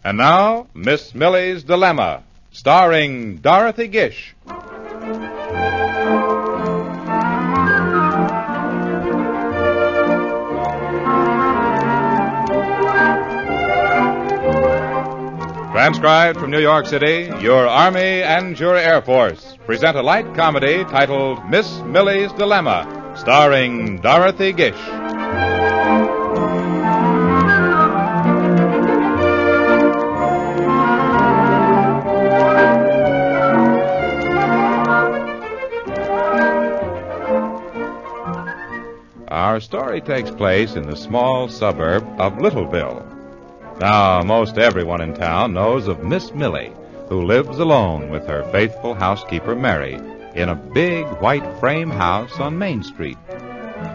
And now, Miss Millie's Dilemma, starring Dorothy Gish. Transcribed from New York City, your Army and your Air Force present a light comedy titled Miss Millie's Dilemma, starring Dorothy Gish. Our story takes place in the small suburb of Littleville. Now, most everyone in town knows of Miss Millie, who lives alone with her faithful housekeeper, Mary, in a big white frame house on Main Street.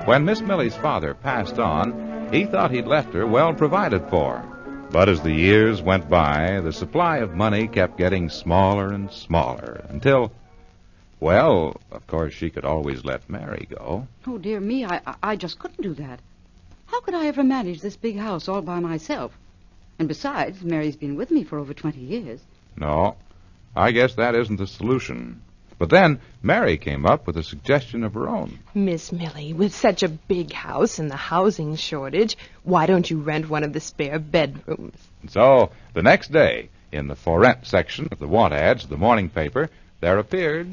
When Miss Millie's father passed on, he thought he'd left her well provided for. But as the years went by, the supply of money kept getting smaller and smaller until, well, of course, she could always let Mary go. Oh, dear me, I just couldn't do that. How could I ever manage this big house all by myself? And besides, Mary's been with me for over 20 years. No, I guess that isn't the solution. But then Mary came up with a suggestion of her own. Miss Millie, with such a big house and the housing shortage, why don't you rent one of the spare bedrooms? And so, the next day, in the for rent section of the want ads of the morning paper, there appeared...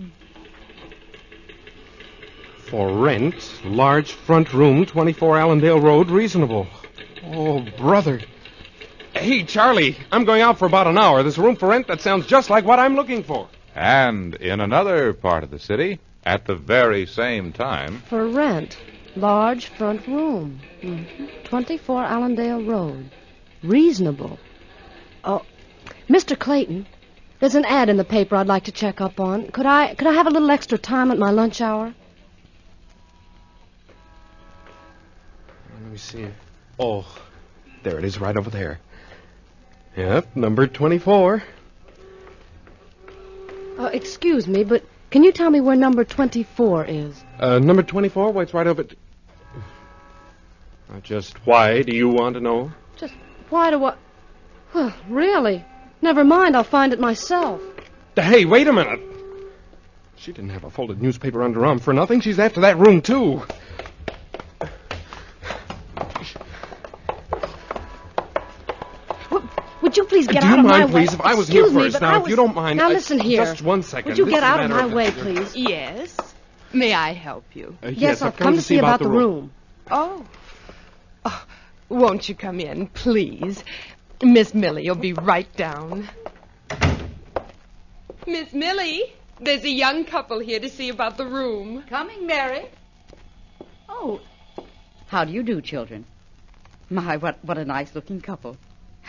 For rent, large front room, 24 Allendale Road, reasonable. Oh, brother. Hey, Charlie, I'm going out for about an hour. There's a room for rent that sounds just like what I'm looking for. And in another part of the city, at the very same time... For rent, large front room, 24 Allendale Road, reasonable. Oh, Mr. Clayton, there's an ad in the paper I'd like to check up on. Could I have a little extra time at my lunch hour? Let me see. Oh, there it is right over there. Yep, number 24. Excuse me, but can you tell me where number 24 is? Number 24? Well, it's right over... Just why do you want to know? Just why do I... Well, really? Never mind, I'll find it myself. Hey, wait a minute. She didn't have a folded newspaper under her arm for nothing. She's after that room, too. Would you please get out of my way? Do you mind, please, if I was here first? Now, if you don't mind... Now, listen here. Just one second. Would you get out of my way, please? Yes. May I help you? Yes, I've come to see about the room. Oh, won't you come in, please? Miss Millie will be right down. Miss Millie, there's a young couple here to see about the room. Coming, Mary. Oh, how do you do, children? My, what a nice-looking couple.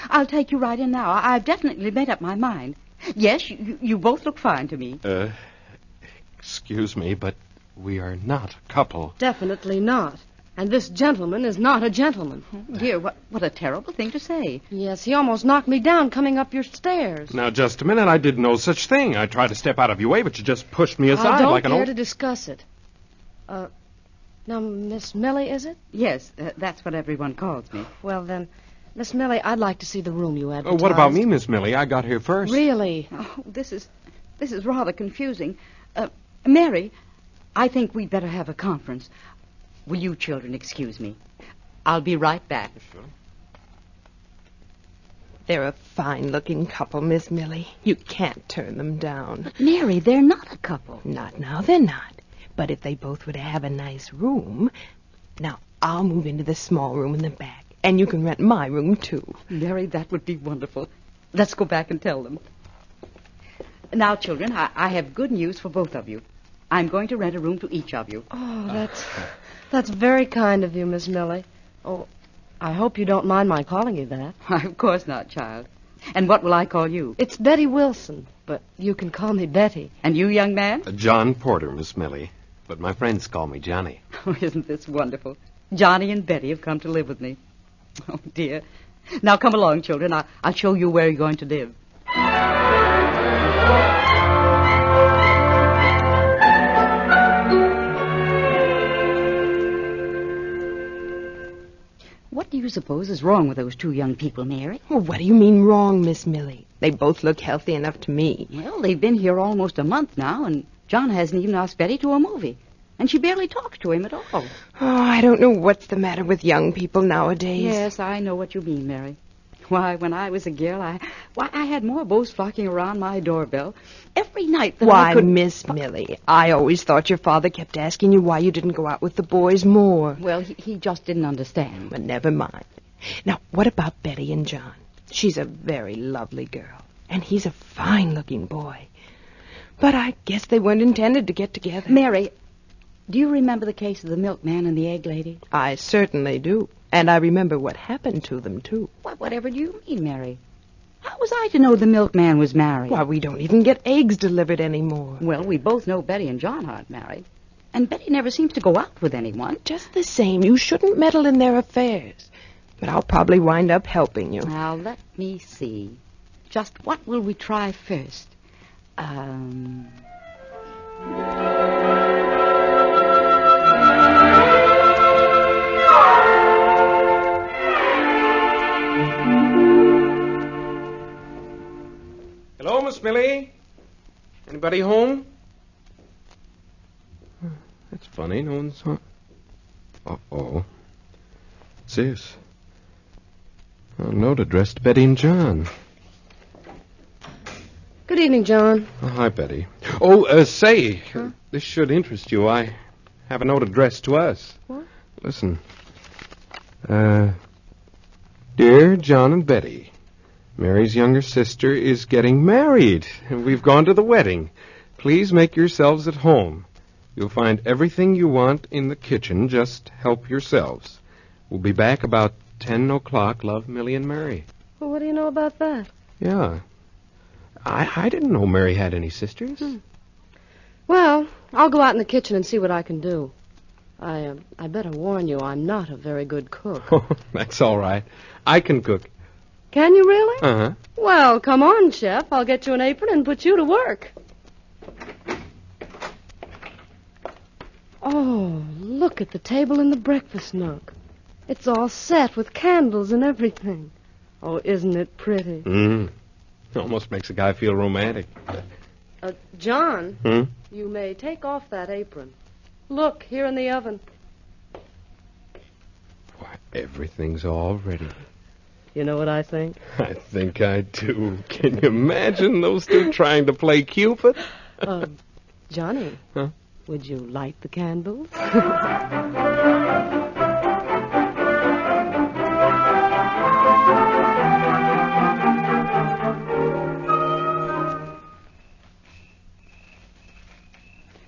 I'll take you right in now. I've definitely made up my mind. Yes, you both look fine to me. Excuse me, but we are not a couple. Definitely not. And this gentleman is not a gentleman. Dear, what a terrible thing to say. Yes, he almost knocked me down coming up your stairs. Now, just a minute. I did no such thing. I tried to step out of your way, but you just pushed me aside like an I don't old... care to discuss it. Now, Miss Millie, is it? Yes, that's what everyone calls me. Well, then, Miss Millie, I'd like to see the room you advertised. What about me, Miss Millie? I got here first. Really? Oh, this is rather confusing. Mary, I think we'd better have a conference. Will you children excuse me? I'll be right back. Sure. They're a fine-looking couple, Miss Millie. You can't turn them down. But, Mary, they're not a couple. Not now, they're not. But if they both were to have a nice room... Now, I'll move into the small room in the back. And you can rent my room, too. Mary, that would be wonderful. Let's go back and tell them. Now, children, I have good news for both of you. I'm going to rent a room to each of you. Oh, that's very kind of you, Miss Millie. Oh, I hope you don't mind my calling you that. Of course not, child. And what will I call you? It's Betty Wilson, but you can call me Betty. And you, young man? John Porter, Miss Millie. But my friends call me Johnny. Oh, isn't this wonderful? Johnny and Betty have come to live with me. Oh, dear. Now, come along, children. I'll show you where you're going to live. What do you suppose is wrong with those two young people, Mary? Well, what do you mean wrong, Miss Millie? They both look healthy enough to me. Well, they've been here almost a month now, and John hasn't even asked Betty to a movie. And she barely talks to him at all. Oh, I don't know what's the matter with young people nowadays. Yes, I know what you mean, Mary. Why, when I was a girl, I had more beaux flocking around my doorbell every night than I could... Why, Miss Millie, I always thought your father kept asking you why you didn't go out with the boys more. Well, he just didn't understand. But never mind. Now, what about Betty and John? She's a very lovely girl, and he's a fine-looking boy. But I guess they weren't intended to get together. Mary, do you remember the case of the milkman and the egg lady? I certainly do. And I remember what happened to them, too. Whatever do you mean, Mary? How was I to know the milkman was married? Why, we don't even get eggs delivered anymore. Well, we both know Betty and John aren't married. And Betty never seems to go out with anyone. Just the same, you shouldn't meddle in their affairs. But I'll probably wind up helping you. Now, let me see. Just what will we try first? Hello, Miss Millie? Anybody home? That's funny. No one's home. Uh-oh. What's this? A note addressed to Betty and John. Good evening, John. Oh, hi, Betty. Oh, say, this should interest you. I have a note addressed to us. What? Listen. Dear John and Betty, Mary's younger sister is getting married, and we've gone to the wedding. Please make yourselves at home. You'll find everything you want in the kitchen. Just help yourselves. We'll be back about 10 o'clock. Love, Millie and Mary. Well, what do you know about that? Yeah. I didn't know Mary had any sisters. Well, I'll go out in the kitchen and see what I can do. I better warn you, I'm not a very good cook. Oh, that's all right. I can cook. Can you really? Uh-huh. Well, come on, Chef. I'll get you an apron and put you to work. Oh, look at the table in the breakfast nook. It's all set with candles and everything. Oh, isn't it pretty? Almost makes a guy feel romantic. John, Hmm? you may take off that apron. Look, here in the oven. Why, everything's all ready. You know what I think? I think I do. Can you imagine those two trying to play Cupid? Johnny. Huh? Would you light the candles?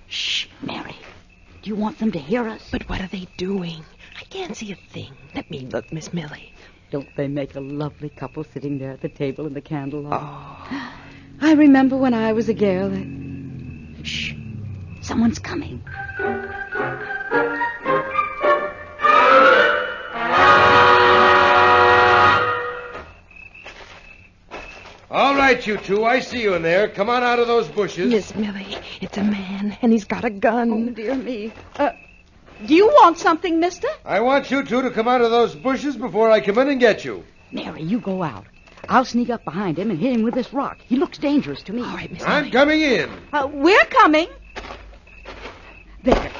Shh, Mary. Do you want them to hear us? But what are they doing? I can't see a thing. Let me look, Miss Millie. Don't they make a lovely couple sitting there at the table in the candlelight? Oh. I remember when I was a girl. Shh. Someone's coming. All right, you two. I see you in there. Come on out of those bushes. Miss Millie, it's a man, and he's got a gun. Oh, dear me. Do you want something, mister? I want you two to come out of those bushes before I come in and get you. Mary, you go out. I'll sneak up behind him and hit him with this rock. He looks dangerous to me. All right, Miss I'm Millie. coming in. We're coming. There.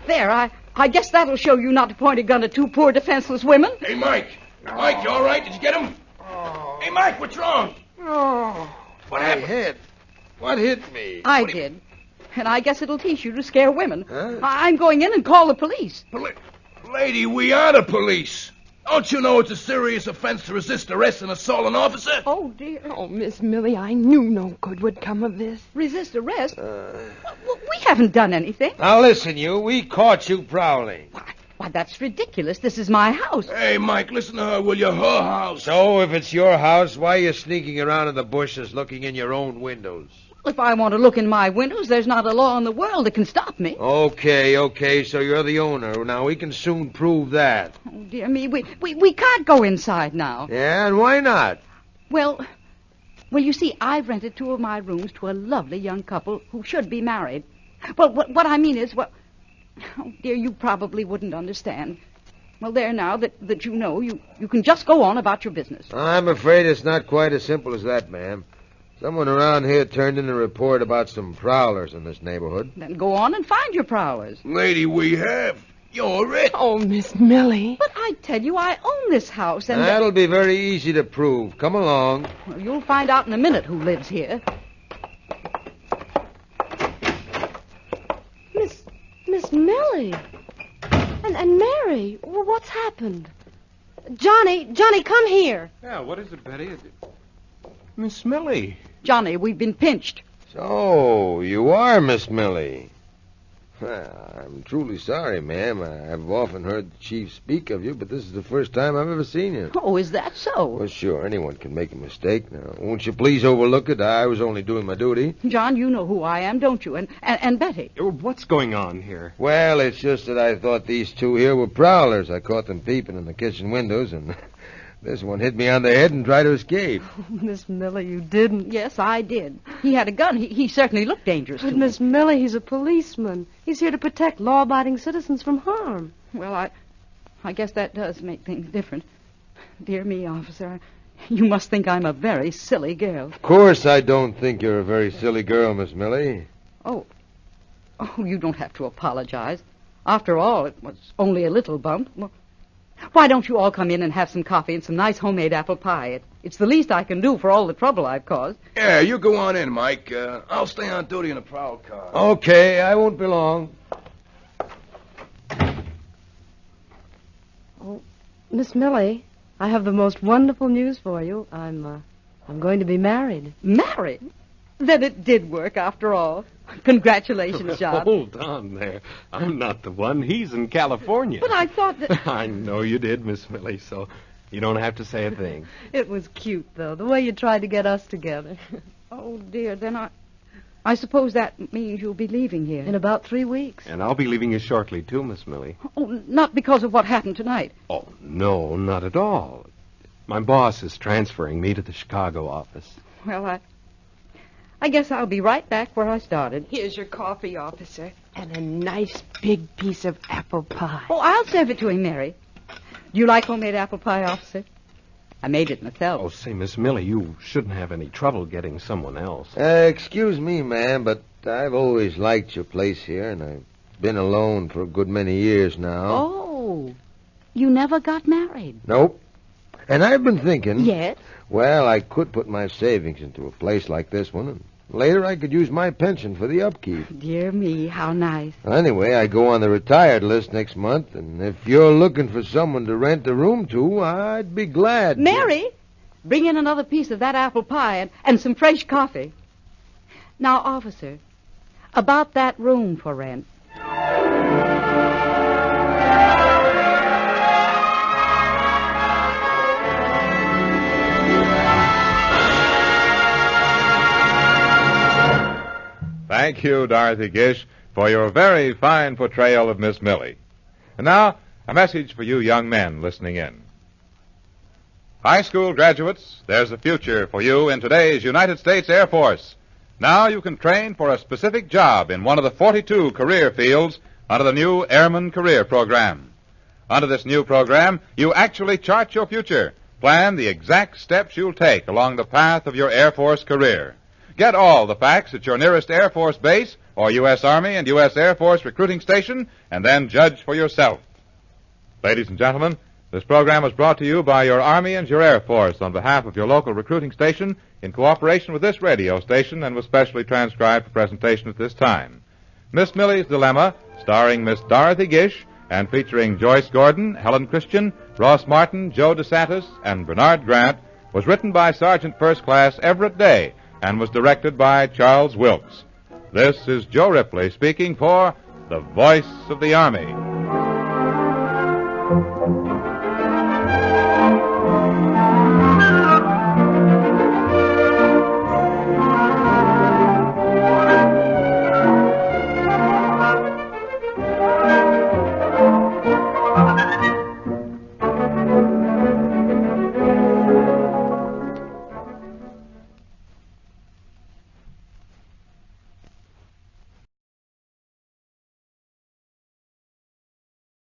There, I guess that'll show you not to point a gun at two poor defenseless women. Hey, Mike. Mike, you all right? Did you get him? Hey, Mike, what's wrong? What happened? Head. What hit me? I did. And I guess it'll teach you to scare women. Huh? I'm going in and call the police. Lady, we are the police. Don't you know it's a serious offense to resist arrest and assault an officer? Oh, dear. Oh, Miss Millie, I knew no good would come of this. Resist arrest? We haven't done anything. Now listen, you. We caught you prowling. Why, that's ridiculous. This is my house. Hey, Mike, listen to her, will you? Her house. So if it's your house, why are you sneaking around in the bushes looking in your own windows? If I want to look in my windows, there's not a law in the world that can stop me. Okay, so you're the owner. Now, we can soon prove that. Oh, dear me. We can't go inside now. Yeah, and why not? Well, you see, I've rented two of my rooms to a lovely young couple who should be married. Well, what I mean is, oh, dear, you probably wouldn't understand. Well, there now that you know, you can just go on about your business. I'm afraid it's not quite as simple as that, ma'am. Someone around here turned in a report about some prowlers in this neighborhood. Then go on and find your prowlers. Lady, we have. You're it. Oh, Miss Millie. But I tell you, I own this house, and... That'll be very easy to prove. Come along. Well, you'll find out in a minute who lives here. Miss Millie. And Mary. Well, what's happened? Johnny, come here. Yeah, what is it, Betty? Miss Millie. Johnny, we've been pinched. So, you are Miss Millie. Well, I'm truly sorry, ma'am. I've often heard the chief speak of you, but this is the first time I've ever seen you. Oh, is that so? Well, sure, anyone can make a mistake. Now, won't you please overlook it? I was only doing my duty. John, you know who I am, don't you? And Betty. What's going on here? Well, it's just that I thought these two here were prowlers. I caught them peeping in the kitchen windows, and this one hit me on the head and tried to escape. Oh, Miss Millie, you didn't. Yes, I did. He had a gun. He certainly looked dangerous to But me. Miss Millie, he's a policeman. He's here to protect law-abiding citizens from harm. Well, I guess that does make things different. Dear me, officer, you must think I'm a very silly girl. Of course I don't think you're a very silly girl, Miss Millie. Oh, you don't have to apologize. After all, it was only a little bump. Well, why don't you all come in and have some coffee and some nice homemade apple pie? It's the least I can do for all the trouble I've caused. Yeah, you go on in, Mike. I'll stay on duty in the prowl car. Okay, I won't be long. Oh, Miss Millie, I have the most wonderful news for you. I'm going to be married. Married? Then it did work after all. Congratulations, John. Hold on there. I'm not the one. He's in California. But I thought that... I know you did, Miss Millie, so you don't have to say a thing. It was cute, though, the way you tried to get us together. Oh, dear, then I suppose that means you'll be leaving here. In about 3 weeks. And I'll be leaving you shortly, too, Miss Millie. Oh, not because of what happened tonight. Oh, no, not at all. My boss is transferring me to the Chicago office. Well, I guess I'll be right back where I started. Here's your coffee, officer, and a nice big piece of apple pie. Oh, I'll serve it to him, Mary. Do you like homemade apple pie, officer? I made it myself. Oh, say, Miss Millie, you shouldn't have any trouble getting someone else. Excuse me, ma'am, but I've always liked your place here, and I've been alone for a good many years now. Oh, you never got married? Nope. And I've been thinking... Yes? Well, I could put my savings into a place like this one, and later I could use my pension for the upkeep. Dear me, how nice. Anyway, I go on the retired list next month, and if you're looking for someone to rent a room to, I'd be glad. Mary, bring in another piece of that apple pie and some fresh coffee. Now, officer, about that room for rent. Thank you, Dorothy Gish, for your very fine portrayal of Miss Millie. And now, a message for you young men listening in. High school graduates, there's a future for you in today's United States Air Force. Now you can train for a specific job in one of the 42 career fields under the new Airman Career Program. Under this new program, you actually chart your future, plan the exact steps you'll take along the path of your Air Force career. Get all the facts at your nearest Air Force base or U.S. Army and U.S. Air Force recruiting station, and then judge for yourself. Ladies and gentlemen, this program was brought to you by your Army and your Air Force on behalf of your local recruiting station in cooperation with this radio station and was specially transcribed for presentation at this time. Miss Millie's Dilemma, starring Miss Dorothy Gish and featuring Joyce Gordon, Helen Christian, Ross Martin, Joe DeSantis, and Bernard Grant, was written by Sergeant First Class Everett Day and was directed by Charles Wilkes. This is Joe Ripley speaking for the Voice of the Army.